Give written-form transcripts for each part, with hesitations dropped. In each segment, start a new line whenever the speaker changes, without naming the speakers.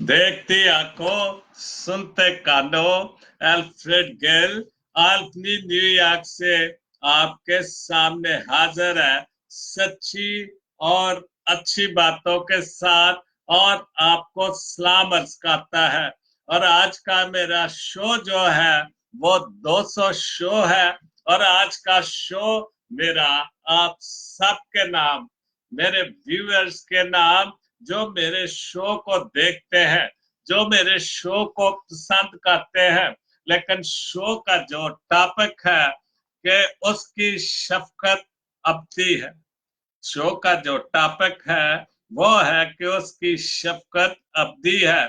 देखती आंखों, सुनते कानों, अल्फ्रेड गेल अपनी न्यूयॉर्क से आपके सामने हाजिर है, सच्ची और अच्छी बातों के साथ, और आपको सलाम अर्ज करता है। और आज का मेरा शो जो है वो 200 शो है, और आज का शो मेरा आप सबके नाम, मेरे व्यूअर्स के नाम, जो मेरे शो को देखते हैं, जो मेरे शो को पसंद करते हैं, लेकिन शो का जो टॉपिक है कि उसकी शफकत अबदी है। शो का जो टॉपिक है वो है कि उसकी शफकत अबदी है।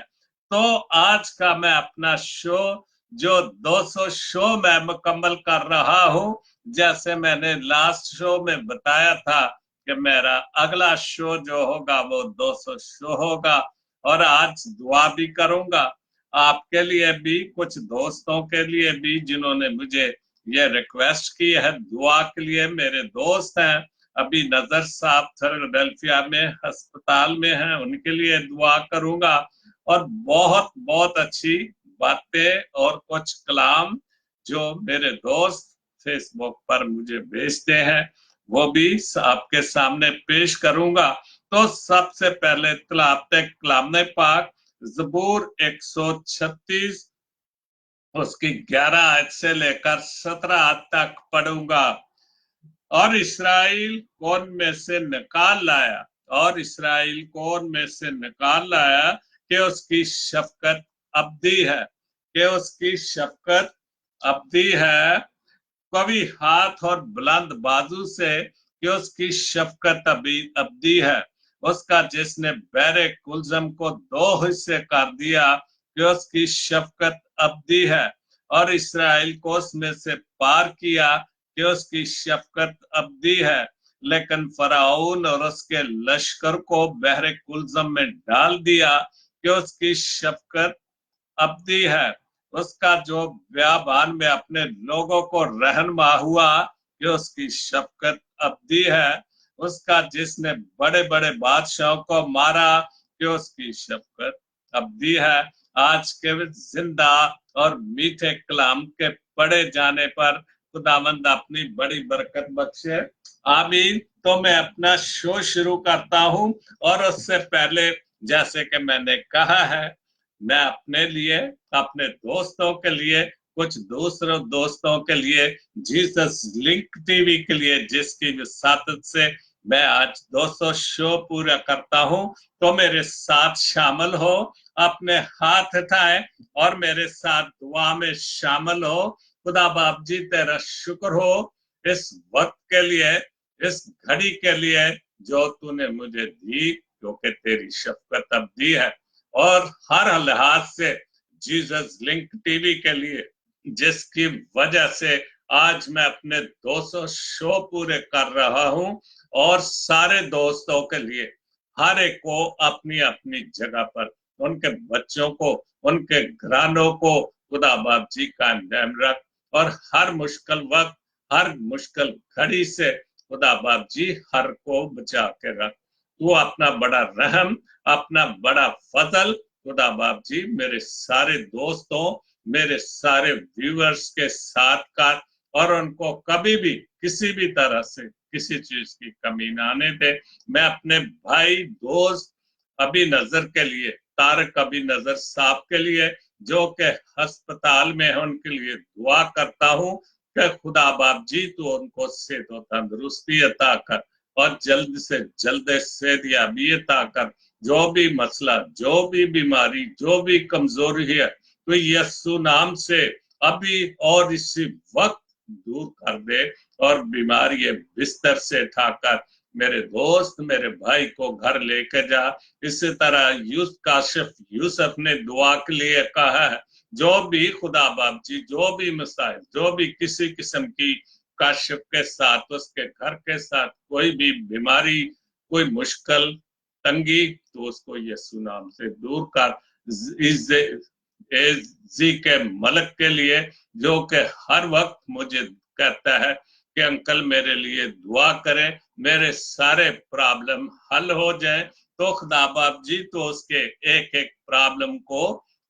तो आज का मैं अपना शो जो 200 शो मैं मुकम्मल कर रहा हूं, जैसे मैंने लास्ट शो में बताया था कि मेरा अगला शो जो होगा वो 200 शो होगा। और आज दुआ भी करूंगा आपके लिए भी, कुछ दोस्तों के लिए भी जिन्होंने मुझे ये रिक्वेस्ट की है दुआ के लिए। मेरे दोस्त हैं, अभी नजर साहब फिलाडेल्फिया में अस्पताल में हैं, उनके लिए दुआ करूंगा। और बहुत बहुत अच्छी बातें और कुछ कलाम जो मेरे दोस्त फेसबुक पर मुझे भेजते हैं वो भी आपके सामने पेश करूंगा। तो सबसे पहले कलाम पाक ज़बूर 136 उसकी 11 आयत से लेकर 17 आयत तक पढ़ूंगा। और इसराइल कौन में से निकाल लाया, और इसराइल कौन में से निकाल लाया कि उसकी शफकत अबदी है, कि उसकी शफकत अबदी है। कवि हाथ और बुलंद बाजू से कि उसकी शफकत अबदी है। उसका जिसने बहरे कुलजम को 2 हिस्से कर दिया कि उसकी शफकत अबदी है। और इसराइल को उसमें से पार किया कि उसकी शफकत अबदी है। लेकिन फराउन और उसके लश्कर को बहरे कुलजम में डाल दिया कि उसकी शफकत अबदी है। उसका जो बियाबान में अपने लोगों को रहनुमा हुआ कि उसकी शफकत अबदी है। उसका जिसने बड़े बड़े बादशाहों को मारा कि उसकी शफकत अबदी है। आज के जिंदा और मीठे कलाम के पढ़े जाने पर खुदावंद अपनी बड़ी बरकत बख्शे, आमीन। तो मैं अपना शो शुरू करता हूं, और उससे पहले जैसे कि मैंने कहा है, मैं अपने लिए, अपने दोस्तों के लिए, कुछ दूसरे दोस्तों के लिए, जीसस लिंक टीवी के लिए जिसकी विसादत से मैं आज 200 शो पूरा करता हूं, तो मेरे साथ शामिल हो, अपने हाथ उठाए और मेरे साथ दुआ में शामिल हो। खुदा बाप जी तेरा शुक्र हो इस वक्त के लिए, इस घड़ी के लिए जो तूने मुझे दी, क्योंकि तेरी शफकत अबदी है। और हर लिहाज से जीसस लिंक टीवी के लिए जिसकी वजह से आज मैं अपने 200 शो पूरे कर रहा हूं, और सारे दोस्तों के लिए, हर एक को अपनी अपनी जगह पर, उनके बच्चों को, उनके घरानों को खुदा बाप जी का नाम रख, और हर मुश्किल वक्त, हर मुश्किल घड़ी से खुदा बाप जी हर को बचा के रख। तू अपना बड़ा रहम, अपना बड़ा फजल खुदा बाप जी मेरे सारे दोस्तों, मेरे सारे व्यूअर्स के साथ कर, और उनको कभी भी किसी भी तरह से किसी चीज की कमी ना आने दे। मैं अपने भाई दोस्त अभी नजर के लिए, तारक अभी नजर साहब के लिए जो कि अस्पताल में है, उनके लिए दुआ करता हूँ कि खुदा बाप जी तो उनको सेहत और तंदुरुस्ती अता कर, और जल्द से जल्द सेहतयाबी अता कर। जो भी मसला, जो भी बीमारी, जो भी कमजोरी है, तो यीशु नाम से अभी और इसी वक्त दूर कर दे, और बीमारी बिस्तर से उठाकर मेरे दोस्त, मेरे भाई को घर लेके जा। इसी तरह यूसुफ ने दुआ के लिए कहा है, जो भी खुदा बाप जी, जो भी मसाइल, जो भी किसी किस्म की काशिफ के साथ, उसके घर के साथ कोई भी बीमारी, कोई मुश्किल तंगी, तो उसको यीशु नाम से दूर कर। जी के मलक के लिए जो कि हर वक्त मुझे कहता है कि अंकल मेरे लिए दुआ करें, मेरे सारे प्रॉब्लम हल हो जाए, तो खुदा बाप जी तो उसके एक एक प्रॉब्लम को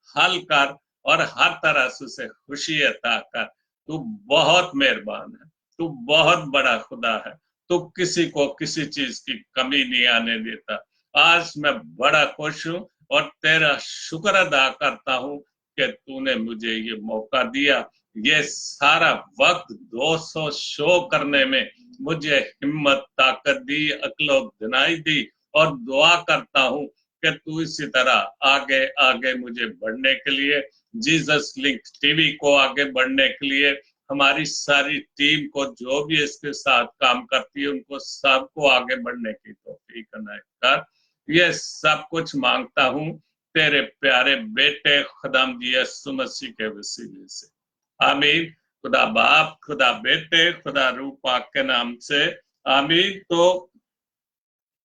हल कर और हर तरह से उसे खुशी अता कर। तू बहुत मेहरबान है, तू बहुत बड़ा खुदा है, तू किसी को किसी चीज की कमी नहीं आने देता। आज मैं बड़ा खुश हूँ और तेरा शुक्र अदा करता हूँ कि तूने मुझे ये मौका दिया, ये सारा वक्त 200 शो करने में मुझे हिम्मत, ताकत दी, अक्ल दिनाई दी, और दुआ करता हूँ कि तू इसी तरह आगे आगे मुझे बढ़ने के लिए, जीसस लिंक टीवी को आगे बढ़ने के लिए, हमारी सारी टीम को जो भी इसके साथ काम करती है उनको सबको आगे बढ़ने की तौफीक इनायत कर। ये सब कुछ मांगता हूँ तेरे प्यारे बेटे खुदाम यीशु मसीह के वसीले से, आमीन। खुदा बाप, खुदा बेटे, खुदा रूह पाक के नाम से, आमीन। तो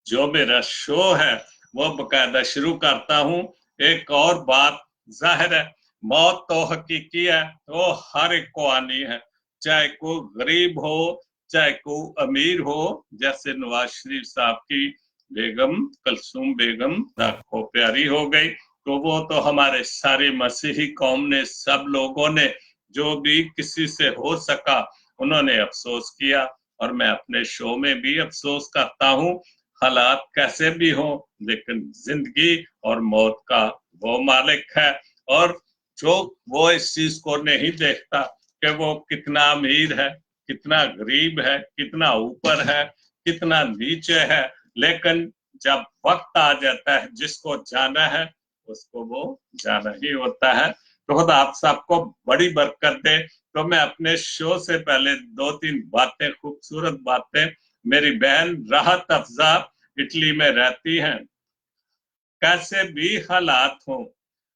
जो मेरा शो है वो बकायदा शुरू करता हूँ। एक और बात जाहिर है, मौत तो हकीकी है, वो हर एक को आनी है, चाहे को गरीब हो चाहे को अमीर हो। जैसे नवाज शरीफ साहब की बेगम कलसूम बेगम को प्यारी हो गई, तो वो तो हमारे सारे मसीही कौम ने, सब लोगों ने, जो भी किसी से हो सका उन्होंने अफसोस किया, और मैं अपने शो में भी अफसोस करता हूँ। हालात कैसे भी हो, लेकिन जिंदगी और मौत का वो मालिक है, और जो वो इस चीज को नहीं देखता कि वो कितना अमीर है, कितना गरीब है, कितना ऊपर है, कितना नीचे है, लेकिन जब वक्त आ जाता है जिसको जाना है उसको वो जाना ही होता है। तो खुदा आप सबको बड़ी बरकत दे। तो मैं अपने शो से पहले 2-3 बातें, खूबसूरत बातें, मेरी बहन राहत अफजा इटली में रहती हैं। कैसे भी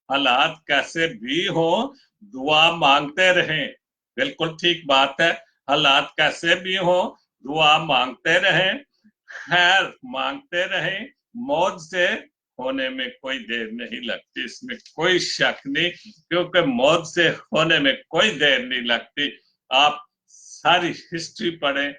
हालात कैसे भी हो, दुआ मांगते रहें। बिल्कुल ठीक बात है, हालात कैसे भी हो दुआ मांगते रहें, खैर मांगते रहें। मौत से होने में कोई देर नहीं लगती, इसमें कोई शक नहीं, क्योंकि मौत से होने में कोई देर नहीं लगती। आप सारी हिस्ट्री पढ़ें,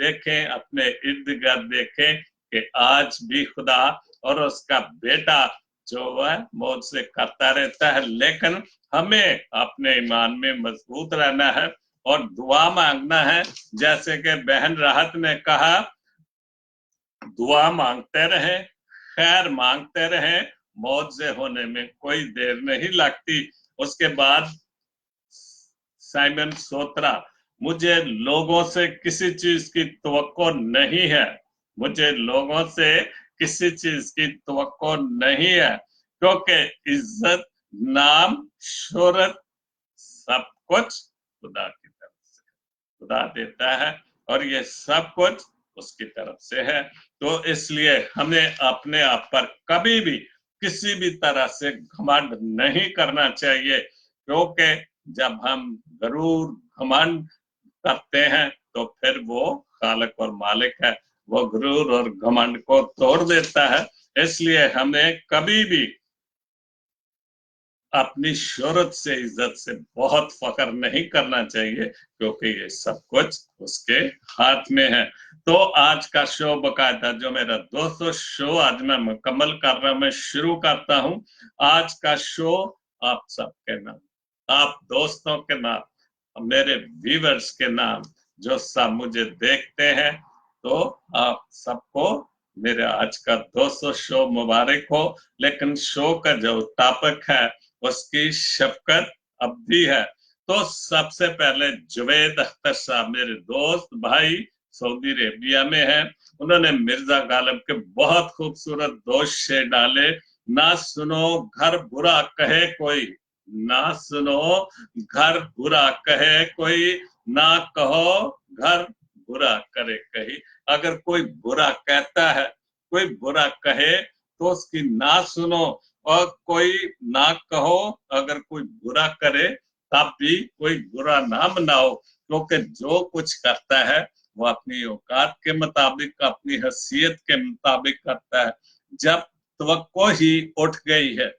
देखें, अपने इर्द गिर्द देखें कि आज भी खुदा और उसका बेटा जो है मौत से करता रहता है, लेकिन हमें अपने ईमान में मजबूत रहना है और दुआ मांगना है। जैसे कि बहन राहत ने कहा, दुआ मांगते रहे, खैर मांगते रहे, मौत से होने में कोई देर नहीं लगती। उसके बाद साइमन सोत्रा, मुझे लोगों से किसी चीज की तवक्को नहीं है, मुझे लोगों से किसी चीज की तवक्को नहीं है, क्योंकि इज्जत, नाम, शोहरत सब कुछ खुदा की तरफ से, खुदा देता है, और ये सब कुछ उसकी तरफ से है। तो इसलिए हमें अपने आप पर कभी भी किसी भी तरह से घमंड नहीं करना चाहिए, क्योंकि जब हम गरूर घमंड करते हैं तो फिर वो खालिक और मालिक है, वो गरूर और घमंड को तोड़ देता है। इसलिए हमें कभी भी अपनी शोहरत से, इज्जत से बहुत फख्र नहीं करना चाहिए, क्योंकि ये सब कुछ उसके हाथ में है। तो आज का शो बकायदा जो मेरा 200 शो आज मैं मुकम्मल कर रहा हूं, मैं शुरू करता हूं। आज का शो आप सबके नाम, आप दोस्तों के नाम, मेरे व्यूअर्स के नाम, जो सब मुझे देखते हैं, तो आप सबको मेरे आज का 200 शो मुबारक हो। लेकिन शो का जो टॉपिक है उसकी शफकत अब भी है। तो सबसे पहले जुवेद अख्तर साहब, मेरे दोस्त भाई, सऊदी अरेबिया में है, उन्होंने मिर्जा गालिब के बहुत खूबसूरत 2 शेर डाले। ना सुनो घर बुरा कहे कोई, ना सुनो घर बुरा कहे कोई, ना कहो घर बुरा करे कही। अगर कोई बुरा कहता है, कोई बुरा कहे, तो उसकी ना सुनो, और कोई ना कहो। अगर कोई बुरा करे तब भी कोई बुरा ना मनाओ, क्योंकि जो कुछ करता है वो अपनी औकात के मुताबिक, अपनी हैसियत के मुताबिक करता है। जब तवक्को ही उठ गई है,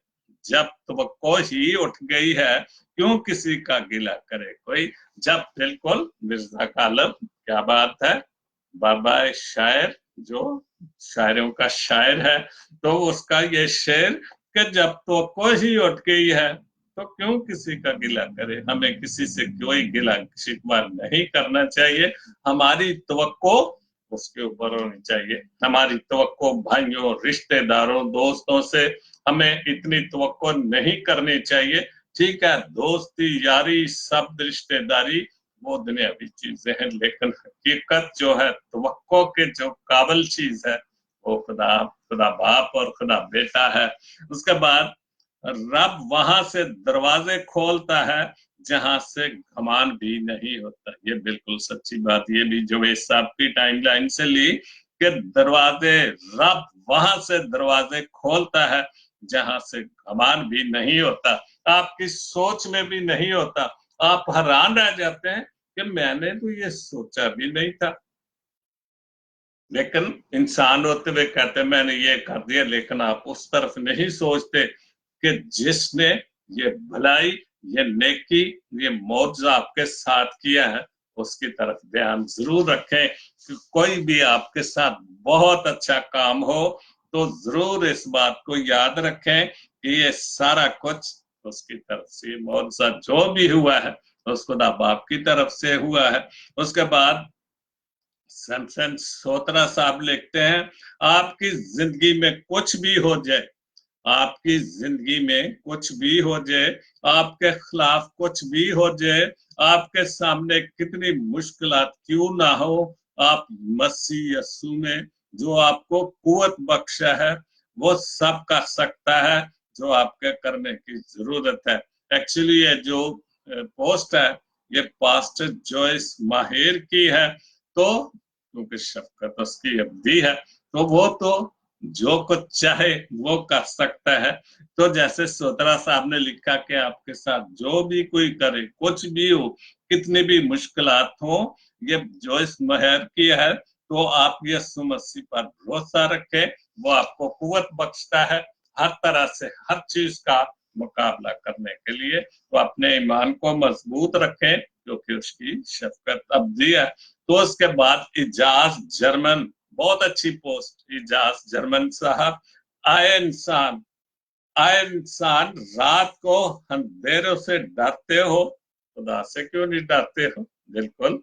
जब तवक्को ही उठ गई है, क्यों किसी का गिला करे कोई। जब बिल्कुल मिर्जा गालिब, क्या बात है, बाबा शायर जो शायरों का शायर है, तो उसका ये शेर कि जब तो ही उठ गई है तो क्यों किसी का गिला करे। हमें किसी से कोई गिला शिकवा नहीं करना चाहिए, हमारी तवक्को उसके ऊपर होनी चाहिए। हमारी तवक्को भाइयों, रिश्तेदारों, दोस्तों से हमें इतनी तवक्को नहीं करनी चाहिए। ठीक है, दोस्ती यारी सब रिश्तेदारी वो दुनियावी चीजें हैं, लेकिन हकीकत जो है तवक्को के जो काबिल चीज है वो खुदा, खुदा बाप और खुदा बेटा है। उसके बाद रब वहां से दरवाजे खोलता है जहां से घमान भी नहीं होता। ये बिल्कुल सच्ची बात, ये भी जो साहब की टाइमलाइन से ली कि दरवाजे, रब वहां से दरवाजे खोलता है जहां से घमान भी नहीं होता, आपकी सोच में भी नहीं होता। आप हैरान रह जाते हैं कि मैंने तो ये सोचा भी नहीं था, लेकिन इंसान होते हुए कहते हैं मैंने ये कर दिया, लेकिन आप उस तरफ नहीं सोचते कि जिसने ये भलाई, ये नेकी, ये मौजूद आपके साथ किया है उसकी तरफ ध्यान जरूर रखें। कि कोई भी आपके साथ बहुत अच्छा काम हो तो जरूर इस बात को याद रखें कि ये सारा कुछ उसकी तरफ से, मौजूदा जो भी हुआ है उस खुदा बाप की तरफ से हुआ है। उसके बाद सैमसन सोतरा साहब लिखते हैं, आपकी जिंदगी में कुछ भी हो जाए, आपकी जिंदगी में कुछ भी हो जाए, आपके खिलाफ कुछ भी हो जाए, आपके सामने कितनी मुश्किलात क्यों ना हो, आप मसीह यीशु में जो आपको कुव्वत बख्शा है वो सब कर सकता है जो आपके करने की जरूरत है। एक्चुअली ये जो पोस्ट है ये पास्टर जॉयस माहिर की है, तो क्योंकि शफकत उसकी अवधि है तो वो तो जो कुछ चाहे वो कर सकता है। तो जैसे सोतरा साहब ने लिखा कि आपके साथ जो भी कोई करे, कुछ भी हो, कितनी भी मुश्किलात हो, ये जो इस महर की है, तो आप यीशु मसीह पर भरोसा रखें, वो आपको कुव्वत बख्शता है हर तरह से, हर चीज का मुकाबला करने के लिए। तो अपने ईमान को मजबूत रखें क्योंकि उसकी शफकत अब्दी है। तो उसके बाद इजाज जर्मन, बहुत अच्छी पोस्ट, इजाज जर्मन साहब, आए इंसान, आए इंसान, रात को अंधेरों से डरते हो, खुदा से क्यों नहीं डरते हो? बिल्कुल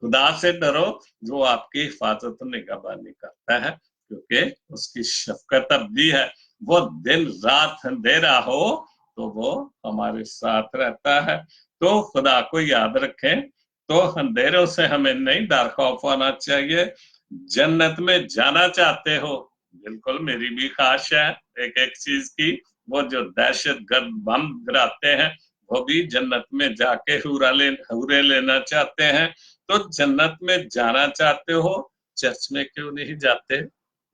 खुदा से डरो जो आपकी हिफाजत निगहबानी करता है, क्योंकि उसकी शफकत अब्दी है। वो दिन रात अंधेरा हो तो वो हमारे साथ रहता है। तो खुदा को याद रखें। तो अंधेरों से हमें नहीं डर खौफ होना चाहिए। जन्नत में जाना चाहते हो, बिल्कुल मेरी भी ख्वाहिश है एक एक चीज की, वो जो दहशत गर्द बम गिराते हैं वो भी जन्नत में जाके हूरे लेना चाहते हैं। तो जन्नत में जाना चाहते हो, चर्च में क्यों नहीं जाते?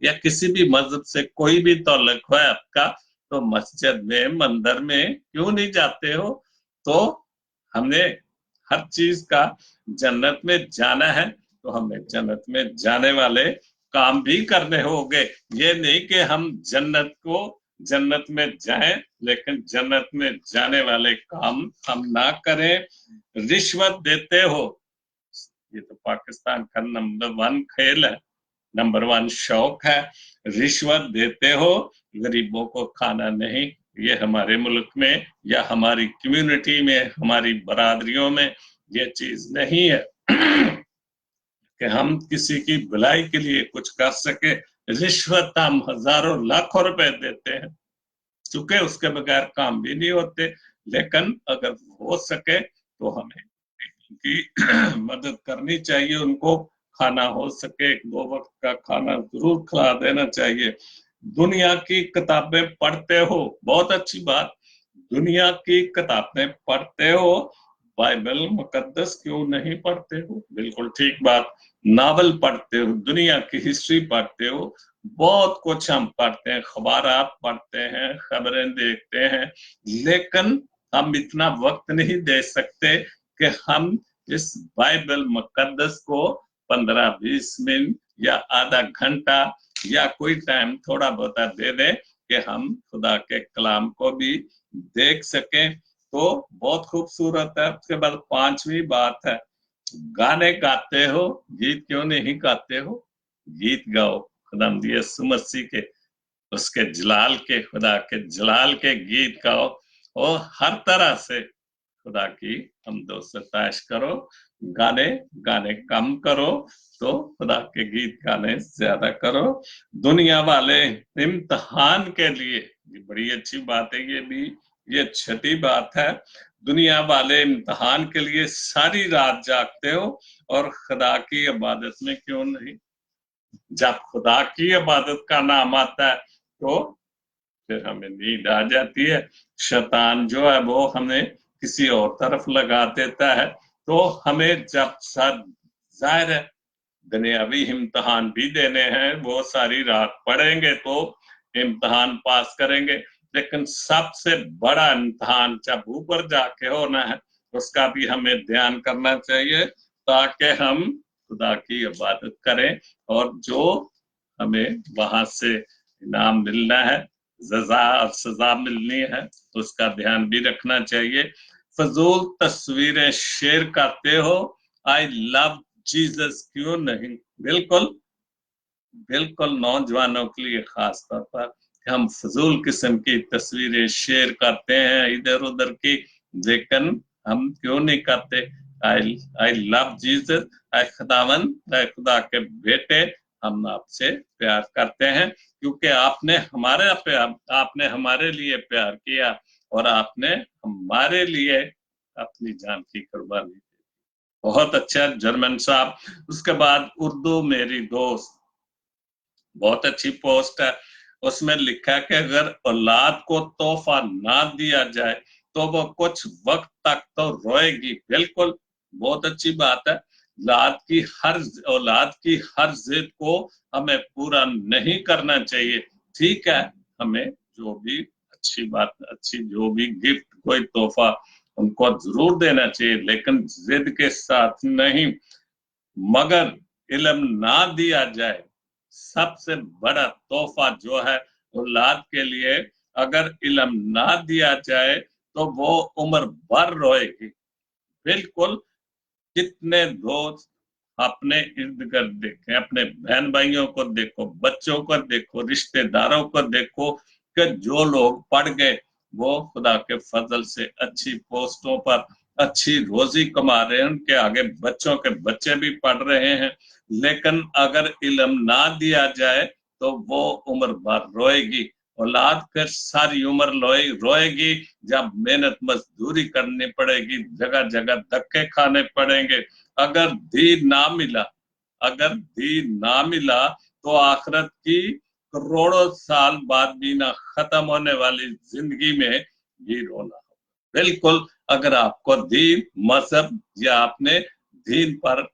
या किसी भी मस्जिद से कोई भी तल्लुक है आपका तो मस्जिद में, मंदिर में क्यों नहीं जाते हो? तो हमने हर चीज का, जन्नत में जाना है तो हमें जन्नत में जाने वाले काम भी करने होंगे। ये नहीं कि हम जन्नत में जाएं लेकिन जन्नत में जाने वाले काम हम ना करें। रिश्वत देते हो, ये तो पाकिस्तान का नंबर 1 खेल है, नंबर 1 शौक है। रिश्वत देते हो, गरीबों को खाना नहीं, ये हमारे मुल्क में या हमारी कम्युनिटी में, हमारी बरादरियों में ये चीज नहीं है कि हम किसी की भलाई के लिए कुछ कर सके। रिश्वत हम हजारों लाखों रुपए देते हैं, चूंकि उसके बगैर काम भी नहीं होते। लेकिन अगर हो सके तो हमें उनकी मदद करनी चाहिए, उनको खाना हो सके 2 वक्त का खाना जरूर खिला देना चाहिए। दुनिया की किताबें पढ़ते हो, बहुत अच्छी बात, दुनिया की किताबें पढ़ते हो, बाइबल मुकद्दस क्यों नहीं पढ़ते हो? बिल्कुल ठीक बात। नावल पढ़ते हो, दुनिया की हिस्ट्री पढ़ते हो, बहुत कुछ हम पढ़ते हैं, अखबारात पढ़ते हैं, खबरें देखते हैं, लेकिन हम इतना वक्त नहीं दे सकते कि हम इस बाइबल मुकद्दस को 15-20 मिनट या आधा घंटा या कोई टाइम थोड़ा बहुत दे दें कि हम खुदा के कलाम को भी देख सकें। तो बहुत खूबसूरत है। उसके बाद 5वीं बात है, गाने गाते हो, गीत क्यों नहीं गाते हो? गीत गाओ, खुदावंद यीशु मसीह के, उसके जलाल के, खुदा के जलाल के गीत गाओ और हर तरह से खुदा की हमदो सताइश करो। गाने गाने कम करो तो खुदा के गीत गाने ज्यादा करो। दुनिया वाले इम्तिहान के लिए, बड़ी अच्छी बात है ये भी, ये छठी बात है। दुनिया वाले इम्तिहान के लिए सारी रात जागते हो और खुदा की इबादत में क्यों नहीं? जब खुदा की इबादत का नाम आता है तो फिर हमें नींद आ जाती है। शैतान जो है वो हमें किसी और तरफ लगा देता है। तो हमें जब जाहिर है दुनियावी इम्तिहान भी देने हैं, वो सारी रात पढ़ेंगे तो इम्तिहान पास करेंगे, लेकिन सबसे बड़ा इम्तिहान जब ऊपर जाके होना है उसका भी हमें ध्यान करना चाहिए, ताकि हम खुदा की इबादत करें और जो हमें वहां से इनाम मिलना है, सजा और सजा मिलनी है, उसका ध्यान भी रखना चाहिए। फजूल तस्वीरें शेयर करते हो, आई लव जीसस क्यों नहीं? बिल्कुल बिल्कुल नौजवानों के लिए खास तौर पर हम फजूल किस्म की तस्वीरें शेयर करते हैं इधर उधर की, लेकिन हम क्यों नहीं करते? आई लव जीसस, आई खुदावन, आई खुदा के बेटे, हम आपसे प्यार करते हैं क्योंकि आपने हमारे लिए प्यार किया और आपने हमारे लिए अपनी जान की कुर्बानी दी। बहुत अच्छा जर्मन साहब। उसके बाद उर्दू मेरी दोस्त, बहुत अच्छी पोस्ट है। उसमें लिखा है कि अगर औलाद को तोहफा ना दिया जाए तो वो कुछ वक्त तक तो रोएगी। बिल्कुल बहुत अच्छी बात है। औलाद की हर जिद को हमें पूरा नहीं करना चाहिए। ठीक है, हमें जो भी अच्छी बात, अच्छी जो भी गिफ्ट, कोई तोहफा उनको जरूर देना चाहिए, लेकिन जिद के साथ नहीं। मगर इल्म ना दिया जाए, सबसे बड़ा तोहफा जो है औलाद के लिए, अगर इल्म ना दिया जाए तो वो उम्र भर रोएगी। बिल्कुल, कितने दोस्त अपने इर्द गिर्द देखें, अपने बहन भाइयों को देखो, बच्चों को देखो, रिश्तेदारों को देखो कि जो लोग पढ़ गए वो खुदा के फजल से अच्छी पोस्टों पर अच्छी रोजी कमा रहे हैं, उनके आगे बच्चों के बच्चे भी पढ़ रहे हैं, लेकिन अगर इल्म ना दिया जाए तो वो उम्र भर रोएगी। औलाद फिर सारी उम्र रोएगी जब मेहनत मजदूरी करनी पड़ेगी, जगह जगह धक्के खाने पड़ेंगे। अगर दीन ना मिला, अगर दीन ना मिला तो आखिरत की करोड़ों साल बाद भी ना खत्म होने वाली जिंदगी में भी रोना हो। बिल्कुल, अगर आपको दीन मजहब या आपने दीन पर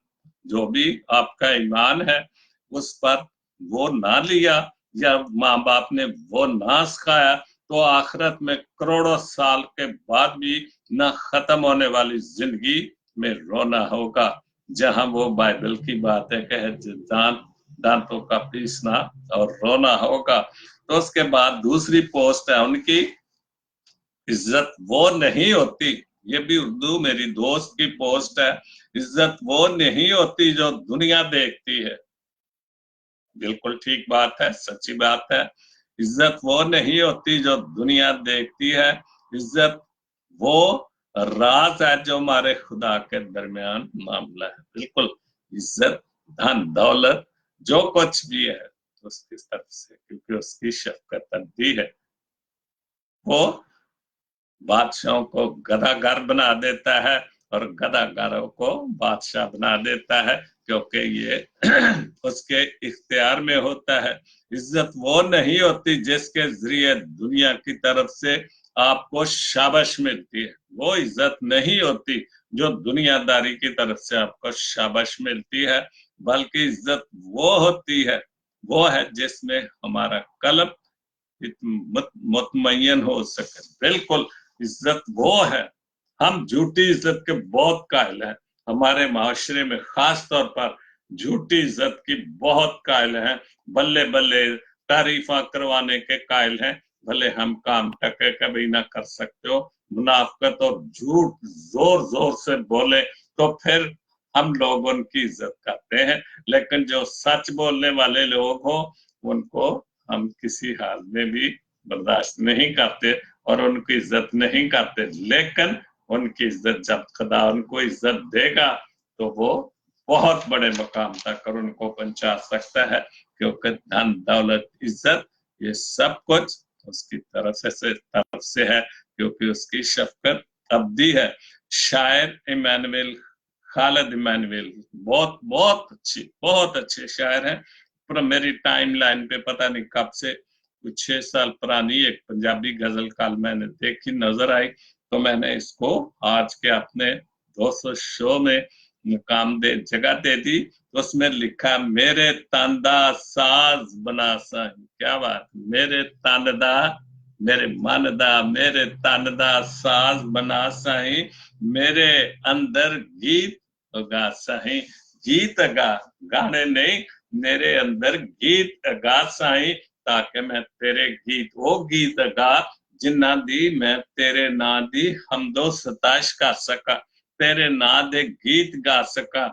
जो भी आपका ईमान है उस पर वो ना लिया या माँ बाप ने वो ना सिखाया, तो आखिरत में करोड़ों साल के बाद भी ना खत्म होने वाली जिंदगी में रोना होगा। जहां वो बाइबल की बातें कहे, दांतों का पीसना और रोना होगा। तो उसके बाद दूसरी पोस्ट है उनकी, इज्जत वो नहीं होती, ये भी उर्दू मेरी दोस्त की पोस्ट है, इज्जत वो नहीं होती जो दुनिया देखती है। बिल्कुल ठीक बात है, सच्ची बात है। इज्जत वो नहीं होती जो दुनिया देखती है, इज्जत वो राज है जो हमारे खुदा के दरमियान मामला है। बिल्कुल, इज्जत, धन दौलत जो कुछ भी है उसकी तरफ से, क्योंकि उसकी शफकत दी है। वो बादशाहों को गदागर बना देता है और गदागारों को बादशाह बना देता है, क्योंकि ये उसके इख्तियार में होता है। इज्जत वो नहीं होती जिसके जरिए दुनिया की तरफ से आपको शाबाश मिलती है, वो इज्जत नहीं होती जो दुनियादारी की तरफ से आपको शाबाश मिलती है, बल्कि इज्जत वो होती है, वो है जिसमें हमारा कल्ब मुतमय्यन हो सके। बिल्कुल, इज्जत वो है। हम झूठी इज्जत के बहुत कायल हैं, हमारे माशरे में खास तौर पर झूठी इज्जत की बहुत कायल हैं। बल्ले बल्ले तारीफा करवाने के कायल हैं, भले हम काम टके कभी ना कर सकते हो। मुनाफकत और झूठ जोर जोर से बोले तो फिर हम लोग उनकी इज्जत करते हैं, लेकिन जो सच बोलने वाले लोग हो उनको हम किसी हाल में भी बर्दाश्त नहीं करते और उनकी इज्जत नहीं करते, लेकिन उनकी इज्जत जब खुदा उनको इज्जत देगा तो वो बहुत बड़े मकाम तक और उनको पहुंचा सकता है, क्योंकि धन दौलत इज्जत ये सब कुछ उसकी तरफ से है, क्योंकि उसकी शफकत अब्दी है। शायर इमानुएल, खालिद इमानुएल बहुत बहुत अच्छे शायर हैं, पर मेरी टाइम लाइन पे पता नहीं कब से कुछ 6 साल पुरानी एक पंजाबी गजल कल मैंने देखी, नजर आई, तो मैंने इसको आज के अपने 200 शो में मुकाम दे जगह दे दी। तो उसमें लिखा, मेरे तंदा साज बना साई, क्या बात, मेरे तंदा मेरे मन दा मेरे तन दा साज बना साई, मेरे अंदर गीत गा साई, गीत गा, गाने नहीं, मेरे अंदर गीत गा साई, ताकि मैं तेरे गीत, वो गीत गा जिन्ना दी मैं तेरे नां दी हमदो सताइश कर सका, तेरे नां दे गीत गा सका।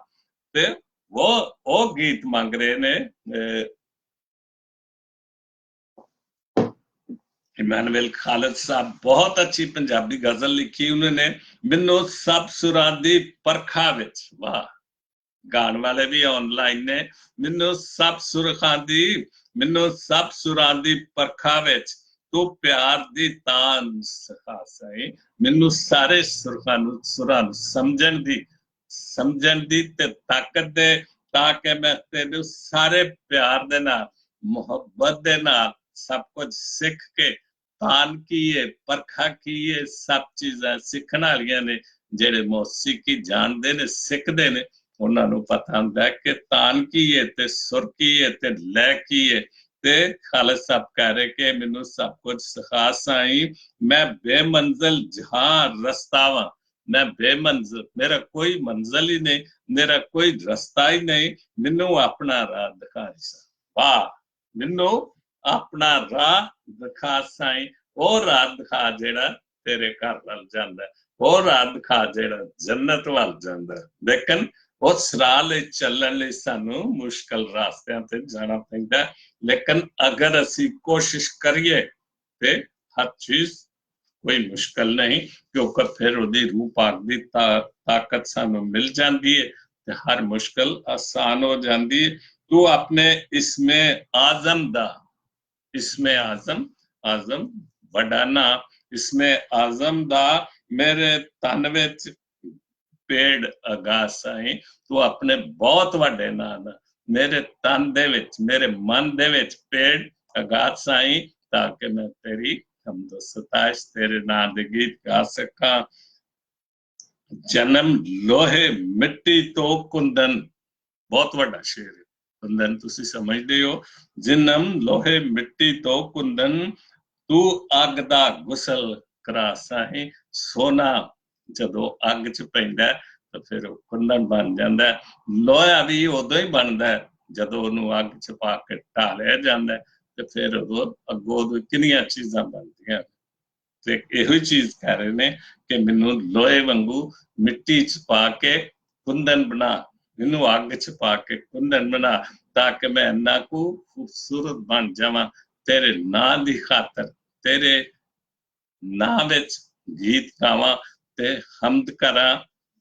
ते वो गीत मंग रहे ने इमानुएल खालिद साहब, बहुत अच्छी पंजाबी गजल लिखी उन्होंने, मैनू सब सुरां दी परखा विच, वाह, गाने वाले भी ऑनलाइन ने, मैनू सब सुरखां दी, मैनू सब सुरां दी परखा विच, तू प्यार दी तान सिखा साई, मैनू सारे सुरां समझण दी ते ताकत दे, ताकि मैं तेनू सारे प्यार दे नाल मुहब्बत दे नाल सब कुछ सिख के, तान की है परखा की है, सब चीज़ां सिखण वालियां ने, जेड़े मौसीकी जानते ने सिखते ने उन्हां नूं पता हुंदा कि तान की है ते सुर की है ते लय की है। ते खालिद साहब कह रहे कि मैनू सब कुछ सिखा साई, मैं बेमंजिल जहां रस्तावा, मैं बेमंजिल, मेरा कोई मंजिल ही नहीं, मेरा कोई रास्ता ही नहीं, मैनू अपना राह दिखा सा, वाह, मैनू अपना राह दिखा साई, ਉਹ ਰਾਹ ਦਿਖਾ ਜਿਹੜਾ ਤੇਰੇ ਘਰ ਵੱਲ ਜਾਂਦਾ, ਉਹ ਰਾਹ ਦਿਖਾ ਜਿਹੜਾ ਜੰਨਤ ਵੱਲ ਜਾਂਦਾ। ਲੇਕਿਨ ਉਸ ਰਾਹ ਲਈ ਚੱਲਣ ਲਈ ਸਾਨੂੰ ਮੁਸ਼ਕਲ ਰਾਸਤਿਆਂ ਤੇ ਜਾਣਾ ਪੈਂਦਾ, ਲੇਕਿਨ ਅਗਰ ਅਸੀਂ ਕੋਸ਼ਿਸ਼ ਕਰੀਏ ਤੇ ਹਰ ਚੀਜ਼ ਕੋਈ ਮੁਸ਼ਕਲ ਨਹੀਂ, ਕਿਉਂਕਿ ਫਿਰ ਉਹਦੀ ਰੂਹ ਪਾਕ ਦੀ ਤਾਕਤ ਸਾਨੂੰ ਮਿਲ ਜਾਂਦੀ ਹੈ ਤੇ ਹਰ ਮੁਸ਼ਕਲ ਆਸਾਨ ਹੋ ਜਾਂਦੀ ਹੈ। ਤੂੰ ਆਪਣੇ ਇਸਮੇ ਆਜ਼ਮ ਦਾ, इसमें आजम वडाना, इसमें आजम दा मेरे तन विच पेड़ अगा साई, तू अपने बहुत वड्डे नाम मेरे तन दे विच, मेरे मन दे विच पेड़ अगा साई, ताकि मैं तेरी हमदो सताइश, तेरे नाम दे गीत गा सका। जन्म लोहे मिट्टी तो कुंदन, बहुत वड्डा शेर है, कुंदन तुसी समझदे हो, जिन्नम लोहे मिट्टी तो कुंदन, तू अग दा गुसल करा साही, सोना जदों अग च पैंदा तो फिर कुंदन बन जांदा है, लोहा भी उदों ही बनदा है जदों उहनूं अग च पा के ढालिया जांदा है, ते फिर अगों कितनियां चीज़ां बनदियां। ते इहो चीज़ कह रहे ने कि मैनूं लोहे वांगू मिट्टी च पा के कुंदन बना, मैनू अग च पा के कुंदन बना, ताकि मैं इन्ना को खूबसूरत बन जावां, तेरे नां दी खातर, तेरे नां विच गीत गावां ते हमद करां,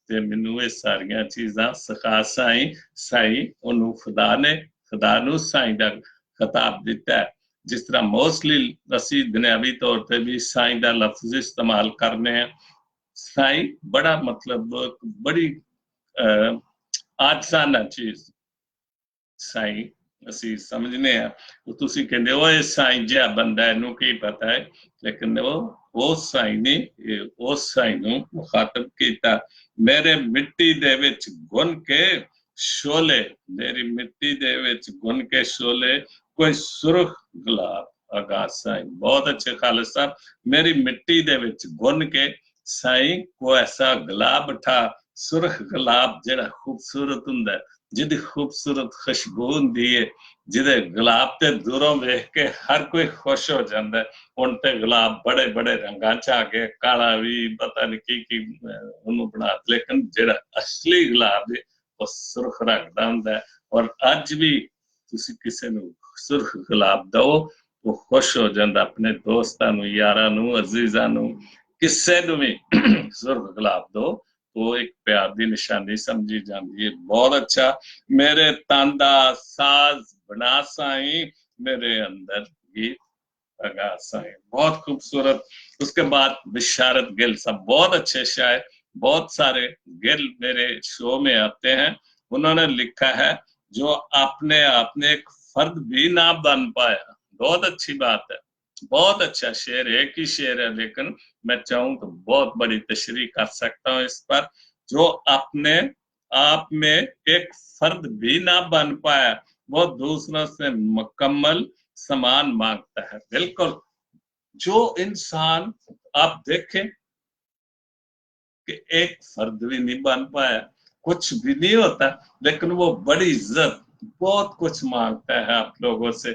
ते मैनू ये सारियां चीज़ां सिखा साई। साई उन्होंने खुदा नूं साई दा खिताब दिता है। जिस तरह मोस्टली असीं दुनियावी तौर पर भी साई दा लफ्ज इस्तेमाल करने हैं, साई बड़ा मतलब बड़ी आसाना चीज, साई ਅਸੀਂ ਸਮਝਨੇ ਆ, ਤੁਸੀਂ ਕਹਿੰਦੇ ਹੋ ਇਹ ਸਾਈ ਜਿਹਾ ਬੰਦਾ ਇਹਨੂੰ ਕੀ ਪਤਾ ਹੈ, ਲੇਕਿਨ ਉਹ ਸਾਈ ਨੇ ਉਸ ਸਾਈ ਨੂੰ ਮੁਖਾਤਬ ਕੀਤਾ, ਮੇਰੇ ਮਿੱਟੀ ਦੇ ਵਿੱਚ ਗੁੰਨ ਕੇ ਸ਼ੋਲੇ, ਮੇਰੀ ਮਿੱਟੀ ਦੇ ਵਿੱਚ ਗੁੰਨ ਕੇ ਸ਼ੋਲੇ, ਕੋਈ ਸੁਰਖ ਗੁਲਾਬ ਆਗਾ ਸਾਈ, ਬਹੁਤ ਅੱਛੇ ਖਾਲਿਦ ਸਾਹਿਬ, ਮੇਰੀ ਮਿੱਟੀ ਦੇ ਵਿੱਚ ਗੁੰਨ ਕੇ ਸਾਈ ਕੋਈ ਐਸਾ ਗੁਲਾਬ ਉਠਾ, ਸੁਰਖ ਗੁਲਾਬ ਜਿਹੜਾ ਖੂਬਸੂਰਤ ਹੁੰਦਾ, ਜਿਹਦੀ ਖੂਬਸੂਰਤ ਖੁਸ਼ਬੂ ਹੁੰਦੀ ਹੈ, ਜਿਹਦੇ ਗੁਲਾਬ ਤੇ ਦੂਰੋਂ ਵੇਖ ਕੇ ਹਰ ਕੋਈ ਖੁਸ਼ ਹੋ ਜਾਂਦਾ। ਹੁਣ ਤੇ ਗੁਲਾਬ ਬੜੇ ਬੜੇ ਰੰਗਾਂ ਚ ਆ ਗਏ, ਕਾਲਾ ਵੀ, ਪਤਾ ਨਹੀਂ ਕੀ ਉਹਨੂੰ ਬਣਾ, ਲੇਕਿਨ ਜਿਹੜਾ ਅਸਲੀ ਗੁਲਾਬ ਹੈ ਉਹ ਸੁਰਖ ਰੰਗ ਦਾ ਹੁੰਦਾ। ਔਰ ਅੱਜ ਵੀ ਤੁਸੀਂ ਕਿਸੇ ਨੂੰ सुर्ख गुलाब दो, वो खुश हो जाता अपने दोस्तां नू, यारां नू, अजीजां नू, किसे नू भी सुर्ख गुलाब दो तो एक प्यार की निशानी समझी जाती है। बहुत अच्छा। मेरे तांदा साज बना साई, मेरे अंदर गीत लगा साई, बहुत खूबसूरत। उसके बाद बिशारत गिल साहब, बहुत अच्छे शायर, बहुत सारे गिल मेरे शो में आते हैं। उन्होंने लिखा है जो अपने आपने एक फर्द भी ना बन पाया। बहुत अच्छी बात है, बहुत अच्छा शेर है, एक ही शेर है लेकिन मैं चाहूं तो बहुत बड़ी तशरीह कर सकता हूं इस पर। जो अपने आप में एक फर्द भी ना बन पाया, वो दूसरों से मुकम्मल समान मांगता है। बिल्कुल, जो इंसान आप देखें कि एक फर्द भी नहीं बन पाया, कुछ भी नहीं होता, लेकिन वो बड़ी इज्जत, बहुत कुछ मांगता है आप लोगों से,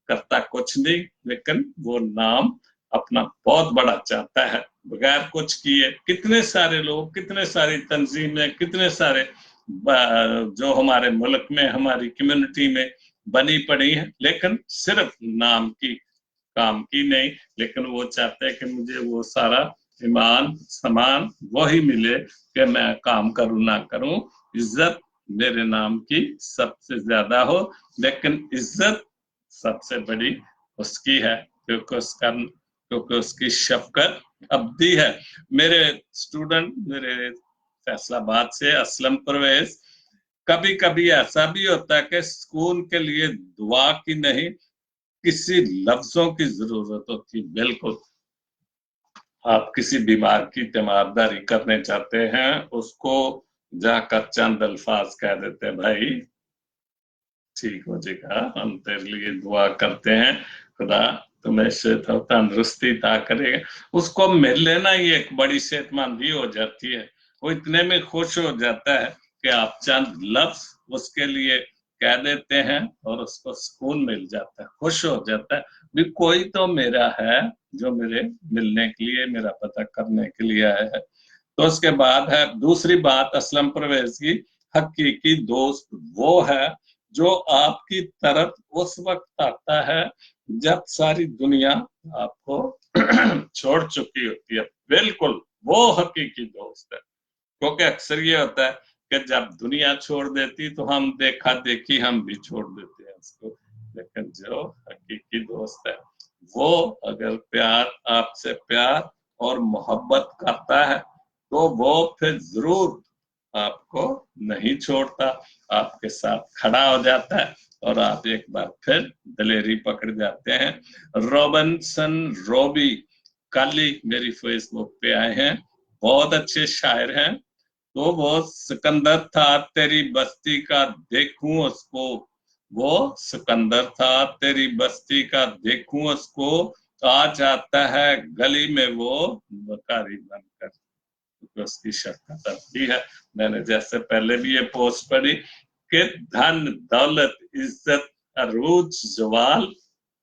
करता कुछ नहीं, लेकिन वो नाम अपना बहुत बड़ा चाहता है बगैर कुछ किए। कितने सारे लोग, कितने सारी तंजीमें, कितने सारे जो हमारे मुल्क में, हमारी कम्युनिटी में बनी पड़ी है, लेकिन सिर्फ नाम की, काम की नहीं। लेकिन वो चाहते हैं कि मुझे वो सारा ईमान समान वही मिले कि मैं काम करूं ना करूं, इज्जत मेरे नाम की सबसे ज्यादा हो, लेकिन इज्जत सबसे बड़ी उसकी है, क्योंकि उसकी शफकत अब्दी है। मेरे स्टूडेंट, मेरे फैसलाबाद से असलम परवेज, कभी कभी ऐसा भी होता है कि सुकून के लिए दुआ की नहीं, किसी लफ्जों की जरूरत होती। बिल्कुल, आप किसी बीमार की तीमारदारी करने चाहते हैं, उसको जाकर चंद अल्फाज कह देते हैं, भाई ठीक हो जाएगा, हम तेरे लिए दुआ करते हैं, खुदा तुम्हें तंदुरुस्ती अता करेगा। उसको मिल लेना ही एक बड़ी सेहतमंदी हो जाती है। वो इतने में खुश हो जाता है कि आप चंद लफ्ज उसके लिए कह देते हैं और उसको सुकून मिल जाता है, खुश हो जाता है भी कोई तो मेरा है जो मेरे मिलने के लिए, मेरा पता करने के लिए आया है। तो उसके बाद है दूसरी बात असलम परवेज की, हकीकी दोस्त वो है जो आपकी तरफ उस वक्त आता है जब सारी दुनिया आपको छोड़ चुकी होती है। बिल्कुल, वो हकीकी दोस्त है। क्योंकि अक्सर ये होता है कि जब दुनिया छोड़ देती तो हम देखा देखी हम भी छोड़ देते हैं उसको, लेकिन जो हकीकी दोस्त है वो अगर प्यार, आपसे प्यार और मोहब्बत करता है तो वो फिर जरूर आपको नहीं छोड़ता, आपके साथ खड़ा हो जाता है और आप एक बार फिर दलेरी पकड़ जाते हैं। रॉबिन्सन रॉबी कल ही मेरी फेसबुक पे आए हैं, बहुत अच्छे शायर हैं। तो वो सिकंदर था तेरी बस्ती का देखूं उसको, वो सिकंदर था तेरी बस्ती का देखूं उसको, आ जाता है गली में वो बकारी बनकर, तो उसकी शक्ल होती है। मैंने जैसे पहले भी ये पोस्ट पढ़ी कि धन दौलत इज्जत अरूज जवाल